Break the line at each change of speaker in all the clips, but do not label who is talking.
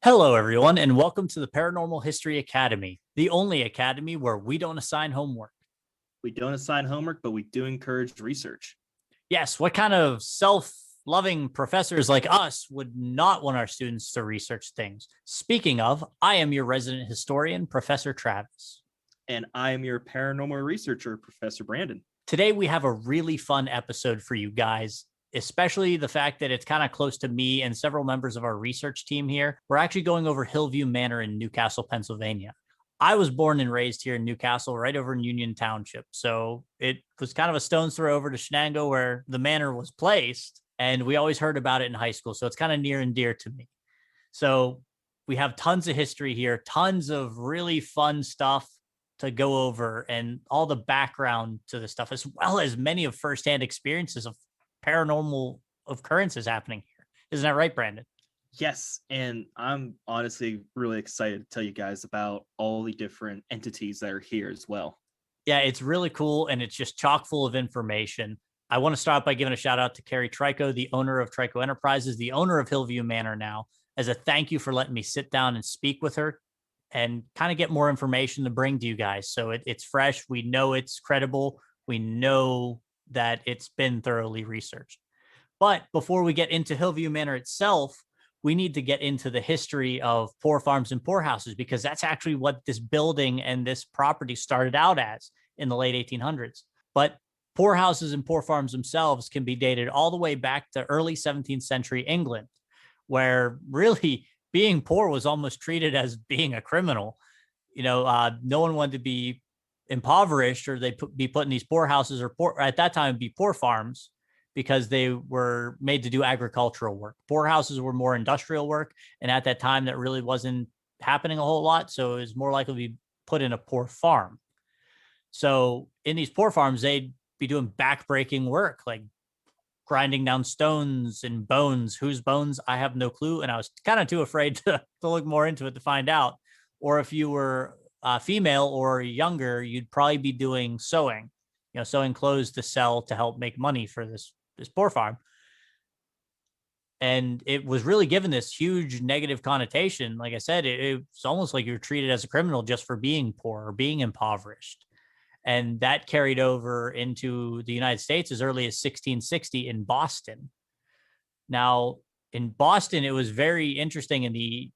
Hello, everyone, and welcome to the Paranormal History Academy, the only academy where we don't assign homework.
We don't assign homework, but we do encourage research.
Yes, what kind of self loving professors like us would not want our students to research things? Speaking of, I am your resident historian, Professor Travis.
And I am your paranormal researcher, Professor Brandon.
Today, we have a really fun episode for you guys, especially the fact that it's kind of close to me and several members of our research team here. We're actually going over Hillview Manor in Newcastle, Pennsylvania. I was born and raised here in Newcastle, right over in Union Township. So it was kind of a stone's throw over to Shenango where the manor was placed. And we always heard about it in high school. So it's kind of near and dear to me. So we have tons of history here, tons of really fun stuff to go over and all the background to the stuff, as well as many of firsthand experiences of paranormal occurrences happening here. Isn't that right, Brandon?
Yes, and I'm honestly really excited to tell you guys about all the different entities that are here as well.
Yeah, it's really cool and it's just chock full of information. I want to start by giving a shout out to Carrie Trico, the owner of Trico Enterprises, the owner of Hillview Manor now, as a thank you for letting me sit down and speak with her and kind of get more information to bring to you guys. So it's fresh. We know it's credible. We know that it's been thoroughly researched. But before we get into Hillview Manor itself, we need to get into the history of poor farms and poorhouses, because that's actually what this building and this property started out as in the late 1800s. But poorhouses and poor farms themselves can be dated all the way back to early 17th century England, where really being poor was almost treated as being a criminal. No one wanted to be impoverished, or be put in these poorhouses, or at that time be poor farms, because they were made to do agricultural work. Poorhouses were more industrial work, and at that time that really wasn't happening a whole lot, so it was more likely to be put in a poor farm. So in these poor farms, they'd be doing back-breaking work, like grinding down stones and bones. Whose bones? I have no clue. And I was kind of too afraid to look more into it to find out. Or if you were female or younger, you'd probably be doing sewing, sewing clothes to sell to help make money for this poor farm. And it was really given this huge negative connotation. Like I said, it's almost like you're treated as a criminal just for being poor or being impoverished. And that carried over into the United States as early as 1660 in Boston. Now, in Boston, it was very interesting. In the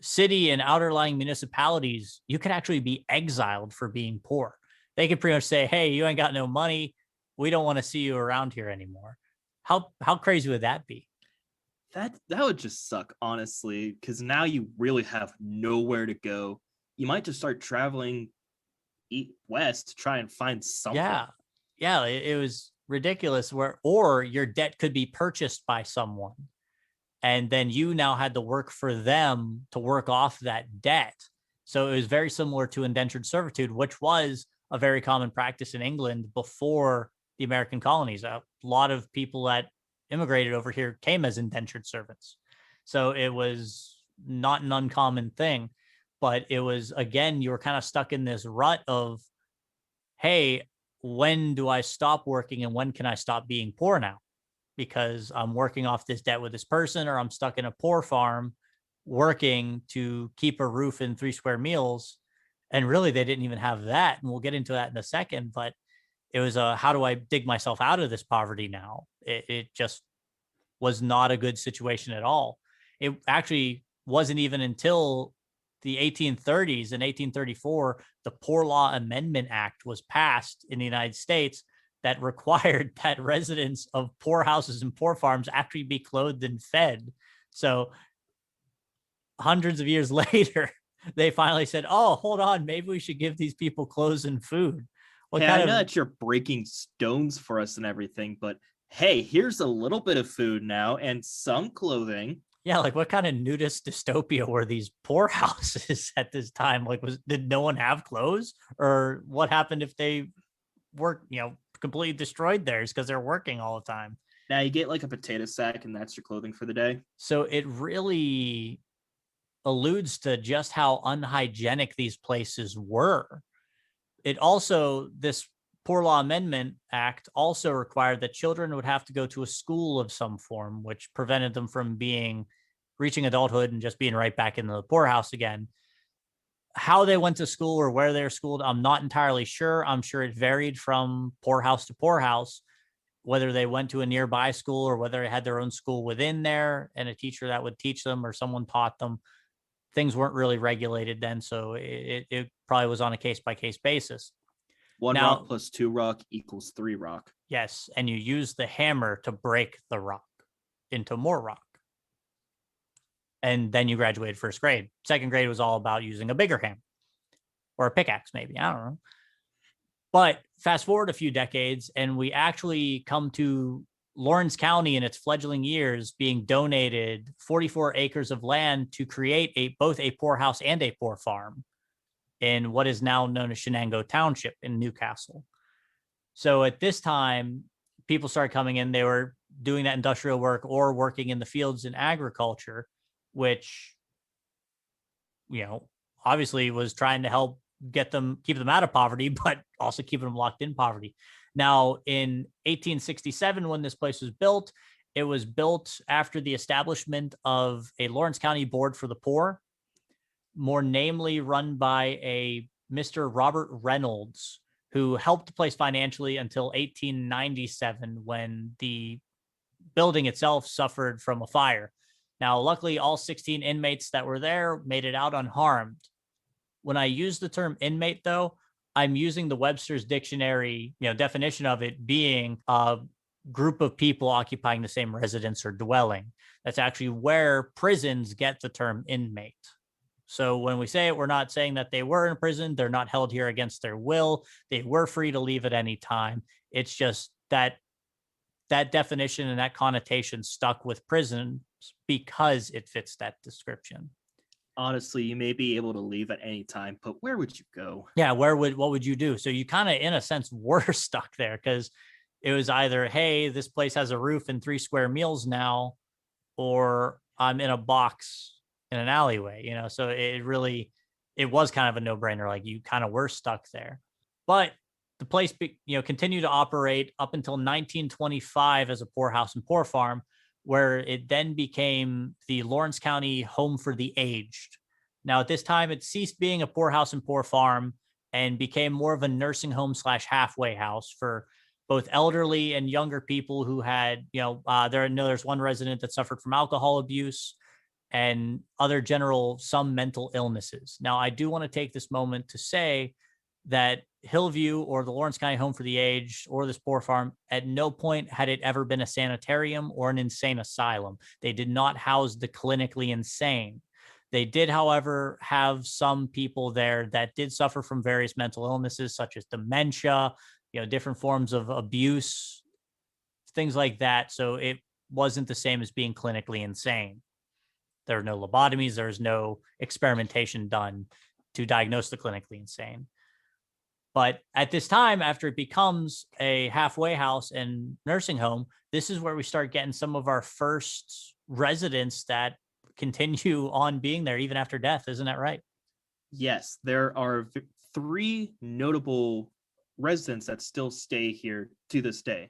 city and outerlying municipalities, you could actually be exiled for being poor. They could pretty much say, hey, you ain't got no money. We don't want to see you around here anymore. How crazy would that be?
That would just suck, honestly, because now you really have nowhere to go. You might just start traveling west to try and find something.
Yeah, it was ridiculous. Or your debt could be purchased by someone, and then you now had to work for them to work off that debt. So it was very similar to indentured servitude, which was a very common practice in England before the American colonies. A lot of people that immigrated over here came as indentured servants. So it was not an uncommon thing. But it was, again, you were kind of stuck in this rut of, hey, when do I stop working and when can I stop being poor now? Because I'm working off this debt with this person, or I'm stuck in a poor farm working to keep a roof and 3 square meals. And really, they didn't even have that. And we'll get into that in a second. But it was how do I dig myself out of this poverty now? It just was not a good situation at all. It actually wasn't even until the 1830s, in 1834, the Poor Law Amendment Act was passed in the United States that required that residents of poor houses and poor farms actually be clothed and fed. So hundreds of years later, they finally said, oh, hold on, maybe we should give these people clothes and food.
Hey, I know that you're breaking stones for us and everything, but hey, here's a little bit of food now and some clothing.
Yeah, like what kind of nudist dystopia were these poorhouses at this time? Like, did no one have clothes, or what happened if they were, completely destroyed theirs because they're working all the time?
Now you get like a potato sack, and that's your clothing for the day.
So it really alludes to just how unhygienic these places were. It also, this Poor Law Amendment Act also required that children would have to go to a school of some form, which prevented them from being reaching adulthood and just being right back in the poorhouse again. How they went to school or where they were schooled, I'm not entirely sure. I'm sure it varied from poorhouse to poorhouse, whether they went to a nearby school or whether they had their own school within there and a teacher that would teach them or someone taught them. Things weren't really regulated then, so it probably was on a case-by-case basis.
One rock
Now,
plus 2 rock equals 3 rock.
yes, and you use the hammer to break the rock into more rock. And then you graduated first grade. Second grade was all about using a bigger hammer or a pickaxe, maybe. I don't know. But fast forward a few decades, and we actually come to Lawrence County in its fledgling years being donated 44 acres of land to create both a poorhouse and a poor farm in what is now known as Shenango Township in Newcastle. So at this time, people started coming in. They were doing that industrial work or working in the fields in agriculture, which, obviously was trying to help keep them out of poverty, but also keeping them locked in poverty. Now, in 1867, when this place was built, it was built after the establishment of a Lawrence County Board for the Poor, more namely run by a Mr. Robert Reynolds, who helped the place financially until 1897 when the building itself suffered from a fire. Now, luckily, all 16 inmates that were there made it out unharmed. When I use the term inmate, though, I'm using the Webster's Dictionary, definition of it being a group of people occupying the same residence or dwelling. That's actually where prisons get the term inmate. So when we say it, we're not saying that they were in prison. They're not held here against their will. They were free to leave at any time. It's just that definition and that connotation stuck with prisons because it fits that description.
Honestly, you may be able to leave at any time, but where would you go?
Yeah, what would you do? So you kind of, in a sense, were stuck there because it was either, hey, this place has a roof and 3 square meals now, or I'm in a box in an alleyway, so it was kind of a no-brainer. Like, you kind of were stuck there. But the place, continued to operate up until 1925 as a Poorhouse and Poor Farm, where it then became the Lawrence County Home for the Aged. Now, at this time, it ceased being a Poorhouse and Poor Farm and became more of a nursing home / halfway house for both elderly and younger people who had, there's one resident that suffered from alcohol abuse and other some mental illnesses. Now, I do want to take this moment to say that Hillview or the Lawrence County Home for the Aged or this poor farm, at no point had it ever been a sanitarium or an insane asylum. They did not house the clinically insane. They did, however, have some people there that did suffer from various mental illnesses, such as dementia, different forms of abuse, things like that. So it wasn't the same as being clinically insane. There were no lobotomies. There was no experimentation done to diagnose the clinically insane. But at this time, after it becomes a halfway house and nursing home, this is where we start getting some of our first residents that continue on being there even after death. Isn't that right?
Yes, there are 3 notable residents that still stay here to this day.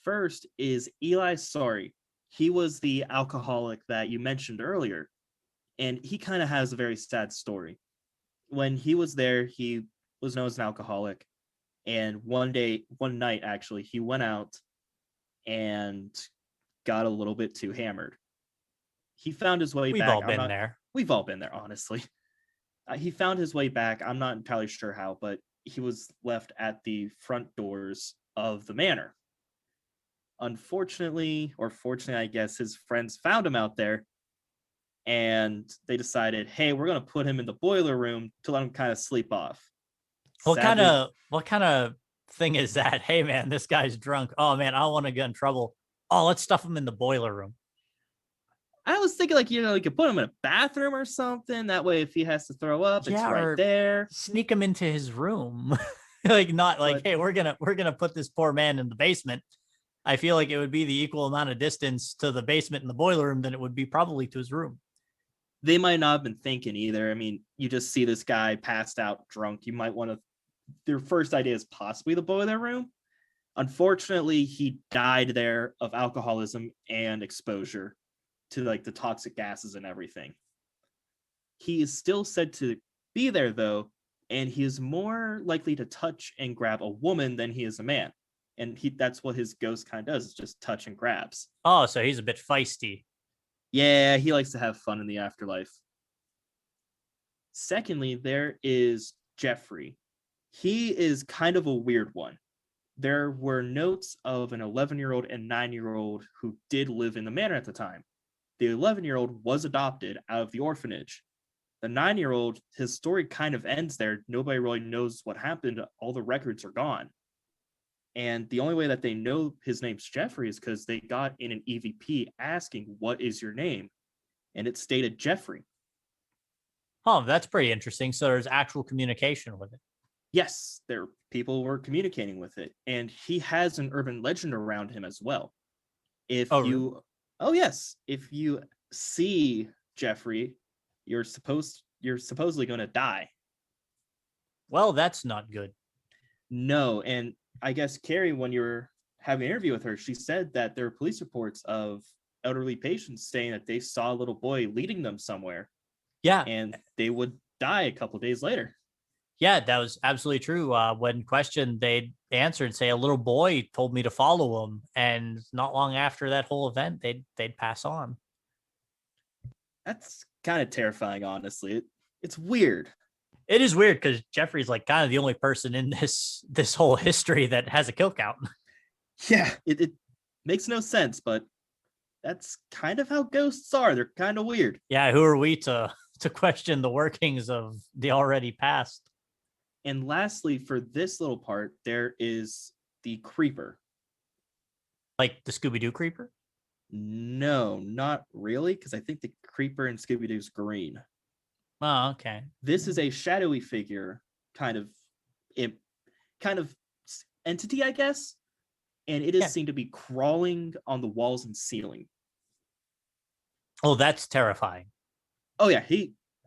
First is Eli Sorry. He was the alcoholic that you mentioned earlier, and he kind of has a very sad story. When he was there, he was known as an alcoholic, and one night actually, he went out and got a little bit too hammered. He found his way back.
We've all been there.
We've all been there, honestly. He found his way back. I'm not entirely sure how, but he was left at the front doors of the manor. Unfortunately, or fortunately, I guess, his friends found him out there, and they decided, hey, we're going to put him in the boiler room to let him kind of sleep off.
What kind of thing is that? Hey, man, this guy's drunk. Oh, man, I don't want to get in trouble. Oh, let's stuff him in the boiler room.
I was thinking, you could put him in a bathroom or something. That way, if he has to throw up, it's right there.
Sneak him into his room. Hey, we're gonna put this poor man in the basement. I feel like it would be the equal amount of distance to the basement and the boiler room than it would be probably to his room.
They might not have been thinking either. I mean, you just see this guy passed out drunk. You might want to, their first idea is possibly the boiler room. Unfortunately, he died there of alcoholism and exposure to like the toxic gases and everything. He is still said to be there though, and he is more likely to touch and grab a woman than he is a man. And that's what his ghost kind of does, is just touch and grabs.
Oh, so he's a bit feisty.
Yeah, he likes to have fun in the afterlife. Secondly, there is Jeffrey. He is kind of a weird one. There were notes of an 11-year-old and 9-year-old who did live in the manor at the time. The 11-year-old was adopted out of the orphanage. The 9-year-old, his story kind of ends there. Nobody really knows what happened. All the records are gone. And the only way that they know his name's Jeffrey is because they got in an EVP asking, "What is your name?" And it stated Jeffrey.
Oh, that's pretty interesting. So there's actual communication with it.
Yes, people were communicating with it. And he has an urban legend around him as well.
Really?
Oh yes, if you see Jeffrey, you're supposedly going to die.
Well, that's not good.
No, and I guess Carrie, when you were having an interview with her, she said that there are police reports of elderly patients saying that they saw a little boy leading them somewhere.
Yeah.
And they would die a couple days later.
Yeah, that was absolutely true. When questioned, they'd answer and say, a little boy told me to follow him. And not long after that whole event, they'd pass on.
That's kind of terrifying, honestly. It's weird.
It is weird because Jeffrey's like kind of the only person in this whole history that has a kill count.
Yeah, it makes no sense, but that's kind of how ghosts are. They're kind of weird.
Yeah, who are we to question the workings of the already past?
And lastly, for this little part, there is the creeper.
Like the Scooby-Doo creeper?
No, not really, because I think the creeper in Scooby-Doo's green.
Oh, okay.
This is a shadowy figure, kind of entity, I guess. And it is seen to be crawling on the walls and ceiling.
Oh, that's terrifying.
Oh yeah,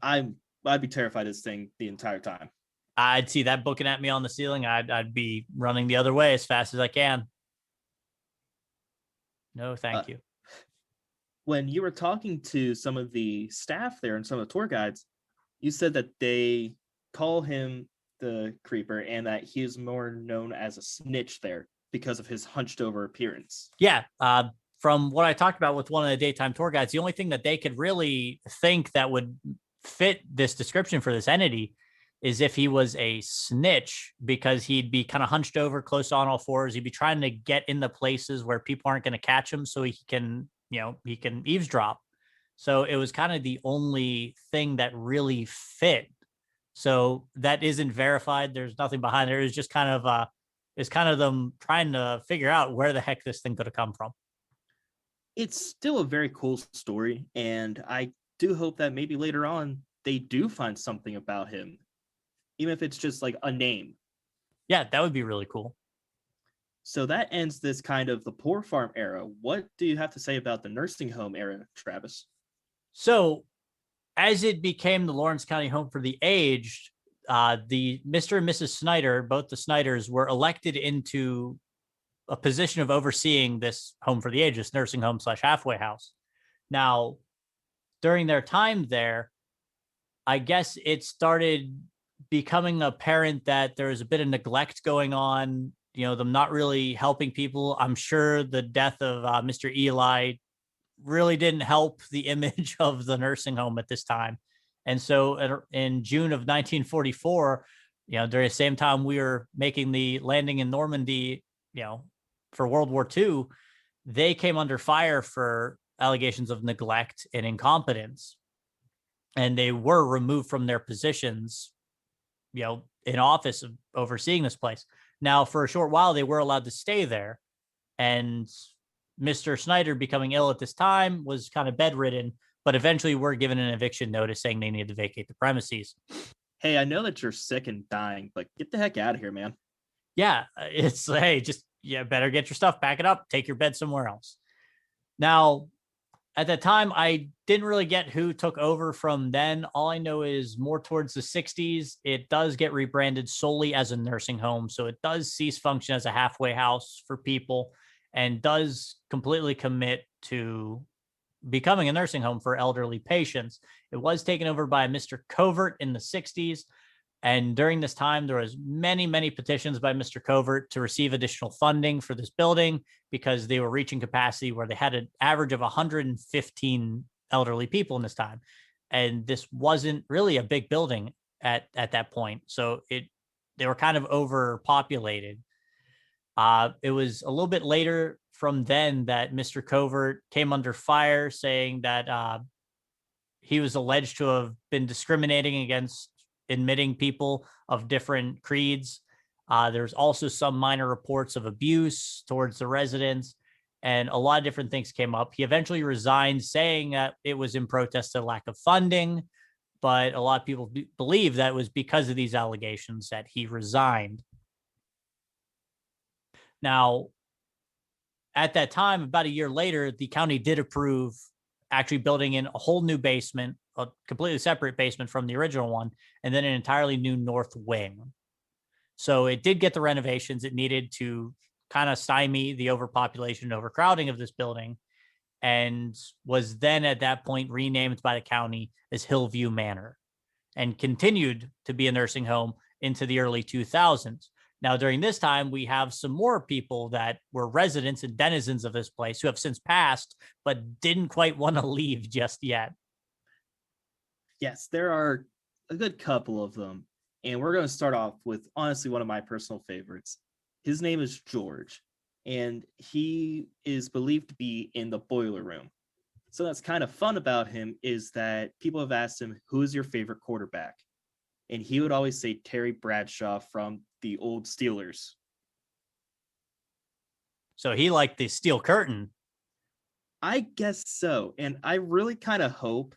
I'd be terrified of this thing the entire time.
I'd see that booking at me on the ceiling. I'd be running the other way as fast as I can. No, thank you.
When you were talking to some of the staff there and some of the tour guides, you said that they call him the creeper and that he is more known as a snitch there because of his hunched over appearance.
Yeah. From what I talked about with one of the daytime tour guides, the only thing that they could really think that would fit this description for this entity is if he was a snitch, because he'd be kind of hunched over close on all fours. He'd be trying to get in the places where people aren't going to catch him so he can eavesdrop. So it was kind of the only thing that really fit. So that isn't verified. There's nothing behind there. It's just kind of them trying to figure out where the heck this thing could have come from.
It's still a very cool story, and I do hope that maybe later on they do find something about him, even if it's just like a name.
Yeah, that would be really cool.
So that ends this kind of the Poor Farm era. What do you have to say about the nursing home era, Travis?
So as it became the Lawrence County Home for the Aged, the Mr. and Mrs. Snyder, both the Snyders, were elected into a position of overseeing this home for the aged, this nursing home / halfway house. Now, during their time there, I guess it started becoming apparent that there was a bit of neglect going on, them not really helping people. I'm sure the death of Mr. Eli really didn't help the image of the nursing home at this time. And so in June of 1944, during the same time we were making the landing in Normandy, for World War II, they came under fire for allegations of neglect and incompetence. And they were removed from their positions, in office of overseeing this place. Now, for a short while, they were allowed to stay there. And Mr. Snyder, becoming ill at this time, was kind of bedridden, but eventually were given an eviction notice saying they needed to vacate the premises.
Hey, I know that you're sick and dying, but get the heck out of here, man.
Yeah, it's, hey, just, better get your stuff, pack it up, take your bed somewhere else. Now, at that time, I didn't really get who took over from then. All I know is more towards the 60s, it does get rebranded solely as a nursing home. So it does cease function as a halfway house for people and does completely commit to becoming a nursing home for elderly patients. It was taken over by Mr. Covert in the 60s. And during this time, there was many petitions by Mr. Covert to receive additional funding for this building because they were reaching capacity where they had an average of 115 elderly people in this time. And this wasn't really a big building at that point. So they were kind of overpopulated. It was a little bit later from then that Mr. Covert came under fire, saying that he was alleged to have been discriminating against admitting people of different creeds. There's also some minor reports of abuse towards the residents, and a lot of different things came up. He eventually resigned, saying that it was in protest to lack of funding, but a lot of people believe that it was because of these allegations that he resigned. Now, at that time, about a year later, the county did approve actually building in a whole new basement, a completely separate basement from the original one, and then an entirely new north wing. So it did get the renovations it needed to kind of stymie the overpopulation and overcrowding of this building, and was then at that point renamed by the county as Hillview Manor, and continued to be a nursing home into the early 2000s. Now, during this time, we have some more people that were residents and denizens of this place who have since passed, but didn't quite want to leave just yet.
Yes, there are a good couple of them. And we're going to start off with, honestly, one of my personal favorites. His name is George, and he is believed to be in the boiler room. So that's kind of fun about him is that people have asked him, who is your favorite quarterback? And he would always say Terry Bradshaw from the old Steelers.
So he liked the steel curtain.
I guess so. And I really kind of hope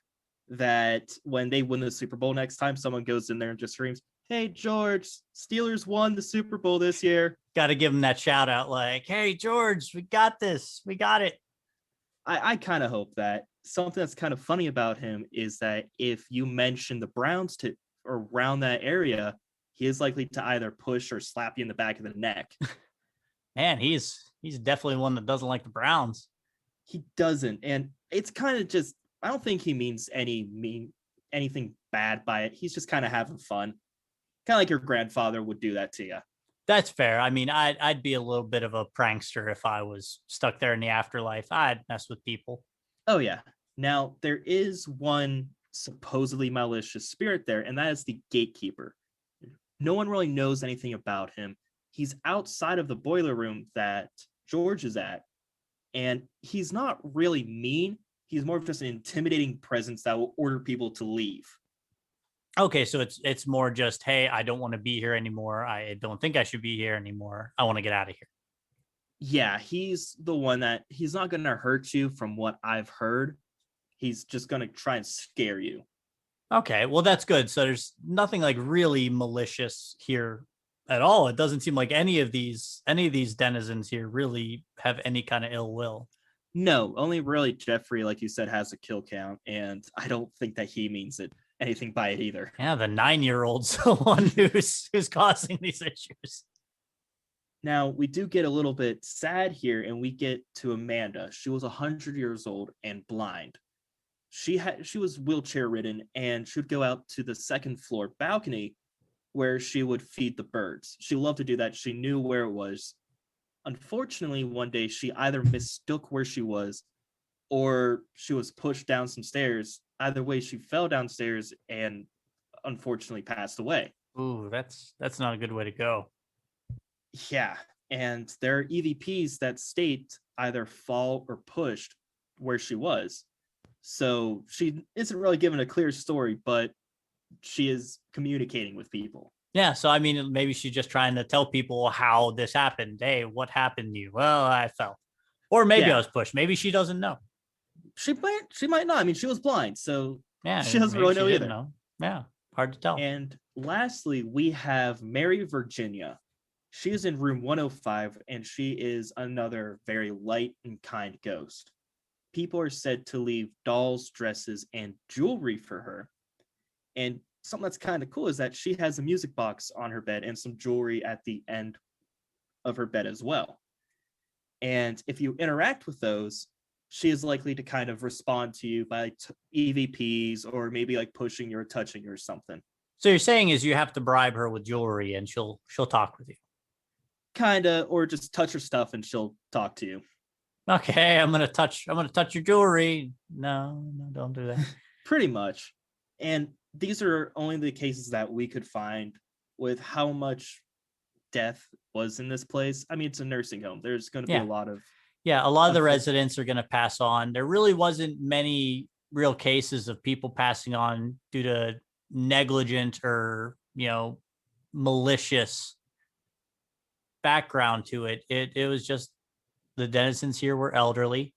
that when they win the Super Bowl next time, someone goes in there and just screams, "Hey, George, Steelers won the Super Bowl this year."
Got to give him that shout out like, "Hey, George, we got this. We got it."
I kind of hope that. Something that's kind of funny about him is that if you mention the Browns to around that area, he is likely to either push or slap you in the back of the neck.
Man, he's definitely one that doesn't like the Browns.
He doesn't, and it's kind of just, I don't think he means anything bad by it. He's just kind of having fun. Kind of like your grandfather would do that to you.
That's fair. I mean, I'd be a little bit of a prankster if I was stuck there in the afterlife. I'd mess with people.
Oh yeah. Now there is one supposedly malicious spirit there, and that is the gatekeeper. No one really knows anything about him. He's outside of the boiler room that George is at, and he's not really mean. He's more of just an intimidating presence that will order people to leave.
Okay, so it's more just, hey, I don't want to be here anymore. I don't think I should be here anymore. I want to get out of here.
Yeah, he's the one that he's not going to hurt you from what I've heard. He's just going to try and scare you.
Okay, well, that's good. So there's nothing like really malicious here at all. It doesn't seem like any of these denizens here really have any kind of ill will.
No, only really Jeffrey, like you said, has a kill count, and I don't think that he means anything by it either.
Yeah, the 9-year-old's the one who's causing these issues.
Now, we do get a little bit sad here, and we get to Amanda. She was 100 years old and blind. She was wheelchair ridden, and she would go out to the second floor balcony where she would feed the birds. She loved to do that. She knew where it was. Unfortunately, one day she either mistook where she was or she was pushed down some stairs. Either way, she fell downstairs and unfortunately passed away.
Ooh, that's not a good way to go.
Yeah, and there are EVPs that state either fall or pushed where she was. So she isn't really given a clear story, but she is communicating with people.
Yeah, so I mean, maybe she's just trying to tell people how this happened. Hey, what happened to you? Well, I fell. Or maybe I was pushed. Maybe she doesn't know.
She might not. I mean, she was blind, so
yeah,
she doesn't really know either.
Know. Yeah, hard to tell.
And lastly, we have Mary Virginia. She is in room 105, and she is another very light and kind ghost. People are said to leave dolls, dresses, and jewelry for her. And something that's kind of cool is that she has a music box on her bed and some jewelry at the end of her bed as well. And if you interact with those, she is likely to kind of respond to you by EVPs or maybe like pushing you or touching you or something.
So you're saying is you have to bribe her with jewelry and she'll talk with you.
Kinda, or just touch her stuff and she'll talk to you.
Okay, I'm gonna touch your jewelry. No, don't do that.
Pretty much. And these are only the cases that we could find with how much death was in this place. I mean, it's a nursing home. There's going to be a lot of
a lot of the residents are going to pass on. There really wasn't many real cases of people passing on due to negligent or malicious background to it. It was just the denizens here were elderly,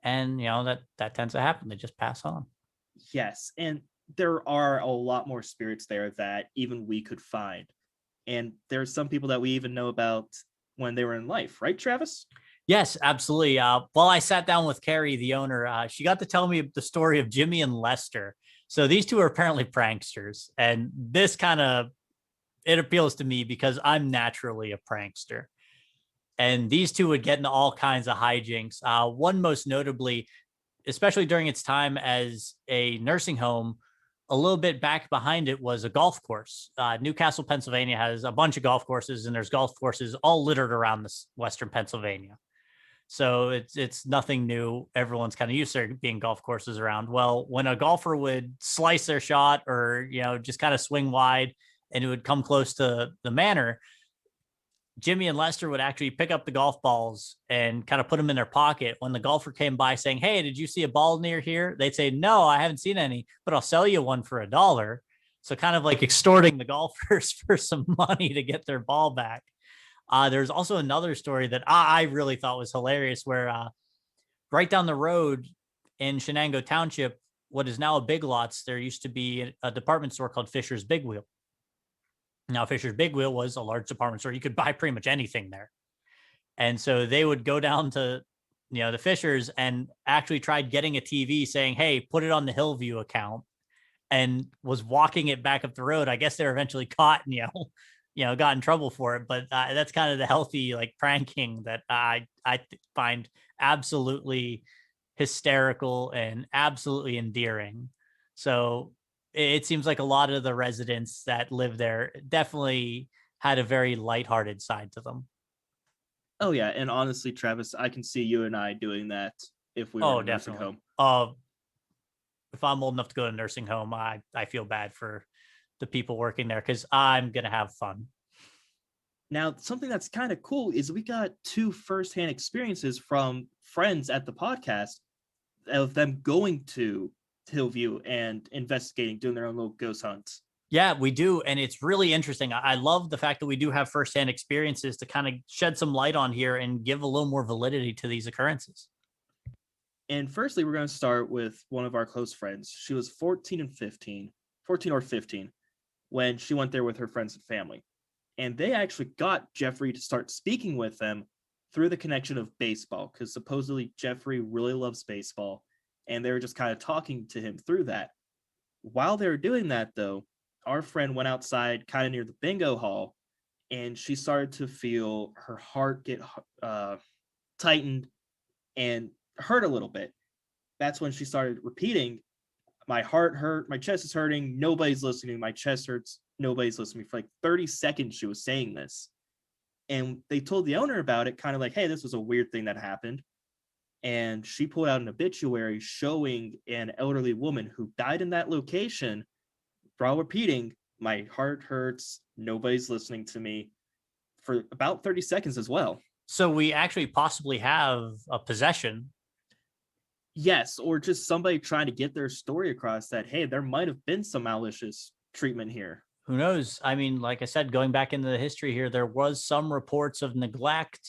and that tends to happen. They just pass on.
Yes, and there are a lot more spirits there that even we could find. And there's some people that we even know about when they were in life, right, Travis?
Yes, absolutely. While I sat down with Carrie, the owner, she got to tell me the story of Jimmy and Lester. So these two are apparently pranksters. And this it appeals to me because I'm naturally a prankster. And these two would get into all kinds of hijinks. One most notably, especially during its time as a nursing home, a little bit back behind it was a golf course. Newcastle, Pennsylvania has a bunch of golf courses, and there's golf courses all littered around this Western Pennsylvania. So it's nothing new. Everyone's kind of used to there being golf courses around. Well, when a golfer would slice their shot or, just kind of swing wide and it would come close to the manor, Jimmy and Lester would actually pick up the golf balls and kind of put them in their pocket. When the golfer came by saying, "Hey, did you see a ball near here?" They'd say, "No, I haven't seen any, but I'll sell you one for $1." So kind of like extorting the golfers for some money to get their ball back. There's also another story that I really thought was hilarious where right down the road in Shenango Township, what is now a Big Lots, there used to be a department store called Fisher's Big Wheel. Now, Fisher's Big Wheel was a large department store. You could buy pretty much anything there. And so they would go down to, the Fishers and actually tried getting a TV saying, "Hey, put it on the Hillview account," and was walking it back up the road. I guess they were eventually caught and, got in trouble for it. But that's kind of the healthy like pranking that I find absolutely hysterical and absolutely endearing. So it seems like a lot of the residents that live there definitely had a very lighthearted side to them.
Oh yeah, and honestly, Travis, I can see you and I doing that if we were in a nursing home.
If I'm old enough to go to a nursing home, I feel bad for the people working there because I'm gonna have fun.
Now, something that's kind of cool is we got 2 firsthand experiences from friends at the podcast of them going to Hillview and investigating, doing their own little ghost hunts.
Yeah, we do. And it's really interesting. I love the fact that we do have firsthand experiences to kind of shed some light on here and give a little more validity to these occurrences.
And firstly, we're going to start with one of our close friends. She was 14 or 15, when she went there with her friends and family. And they actually got Jeffrey to start speaking with them through the connection of baseball, because supposedly Jeffrey really loves baseball. And they were just kind of talking to him through that. While they were doing that, though, our friend went outside kind of near the bingo hall, and she started to feel her heart get tightened and hurt a little bit. That's when she started repeating, "My heart hurt, my chest is hurting, nobody's listening, my chest hurts, nobody's listening." For like 30 seconds, she was saying this. And they told the owner about it, kind of like, "Hey, this was a weird thing that happened." And she pulled out an obituary showing an elderly woman who died in that location while repeating, "My heart hurts, nobody's listening to me," for about 30 seconds as well.
So we actually possibly have a possession.
Yes, or just somebody trying to get their story across that, hey, there might have been some malicious treatment here.
Who knows? I mean, like I said, going back into the history here, there was some reports of neglect,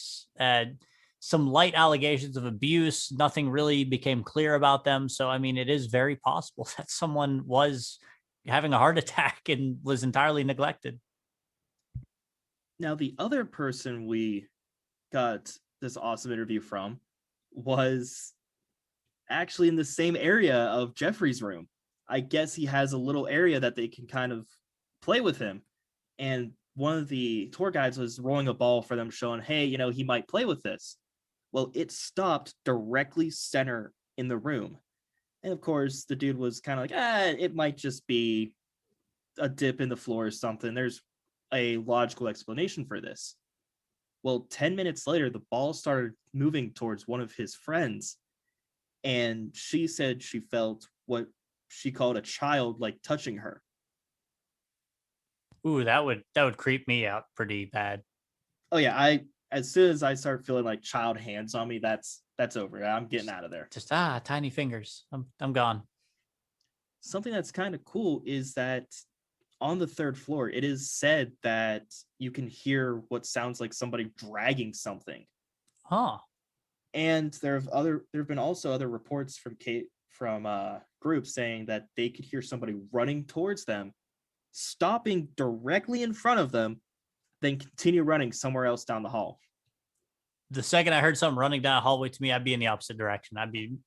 some light allegations of abuse. Nothing really became clear about them. So, I mean, it is very possible that someone was having a heart attack and was entirely neglected.
Now, the other person we got this awesome interview from was actually in the same area of Jeffrey's room. I guess he has a little area that they can kind of play with him. And one of the tour guides was rolling a ball for them, showing, hey, he might play with this. Well, it stopped directly center in the room. And of course, the dude was kind of like, it might just be a dip in the floor or something. There's a logical explanation for this. Well, 10 minutes later, the ball started moving towards one of his friends. And she said she felt what she called a child like touching her.
Ooh, that would creep me out pretty bad.
Oh yeah, I as soon as I start feeling like child hands on me, that's over. I'm getting out of there.
Just tiny fingers. I'm gone.
Something that's kind of cool is that on the third floor, it is said that you can hear what sounds like somebody dragging something.
Huh.
And there have been also other reports from groups saying that they could hear somebody running towards them, stopping directly in front of them, then continue running somewhere else down the hall.
The second I heard something running down a hallway to me, I'd be in the opposite direction. I'd be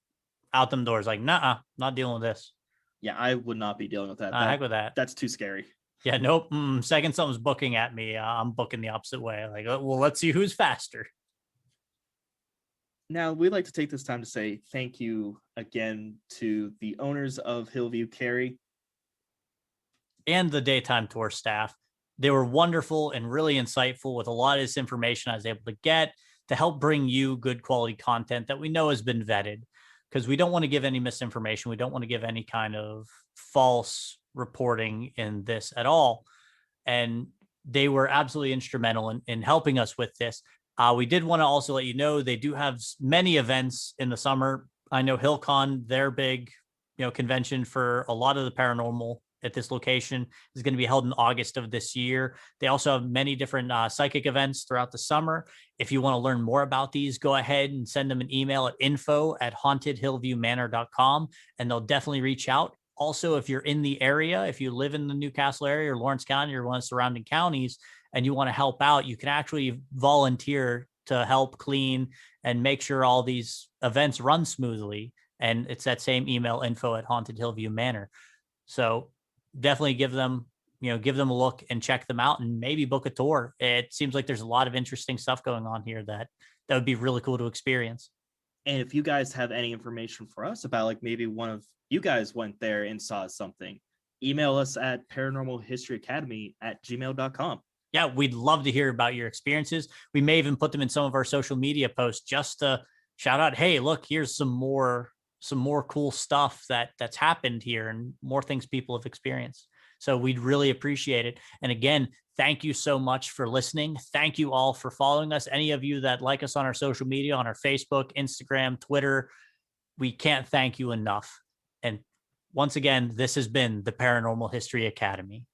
out them doors like, nah, not dealing with this.
Yeah, I would not be dealing with that.
Heck with that.
That's too scary.
Yeah, nope. Second something's booking at me, I'm booking the opposite way. Like, well, let's see who's faster.
Now, we'd like to take this time to say thank you again to the owners of Hillview, Carrie,
and the daytime tour staff. They were wonderful and really insightful with a lot of this information I was able to get to help bring you good quality content that we know has been vetted, because we don't want to give any misinformation. We don't want to give any kind of false reporting in this at all. And they were absolutely instrumental in helping us with this. We did want to also let you know they do have many events in the summer. I know HillCon, their big, convention for a lot of the paranormal at this location is going to be held in August of this year. They also have many different psychic events throughout the summer. If you want to learn more about these, go ahead and send them an email at info@hauntedhillviewmanor.com, and they'll definitely reach out. Also, if you're in the area, if you live in the Newcastle area or Lawrence County or one of the surrounding counties, and you want to help out, you can actually volunteer to help clean and make sure all these events run smoothly. And it's that same email, info@hauntedhillviewmanor. So definitely give them a look and check them out and maybe book a tour. It seems like there's a lot of interesting stuff going on here that would be really cool to experience.
And if you guys have any information for us about, like, maybe one of you guys went there and saw something, email us at paranormalhistoryacademy@gmail.com.
Yeah, we'd love to hear about your experiences. We may even put them in some of our social media posts just to shout out, hey, look, here's some more cool stuff that's happened here and more things people have experienced. So we'd really appreciate it. And again, thank you so much for listening. Thank you all for following us. Any of you that like us on our social media, on our Facebook, Instagram, Twitter, we can't thank you enough. And once again, this has been the Paranormal History Academy.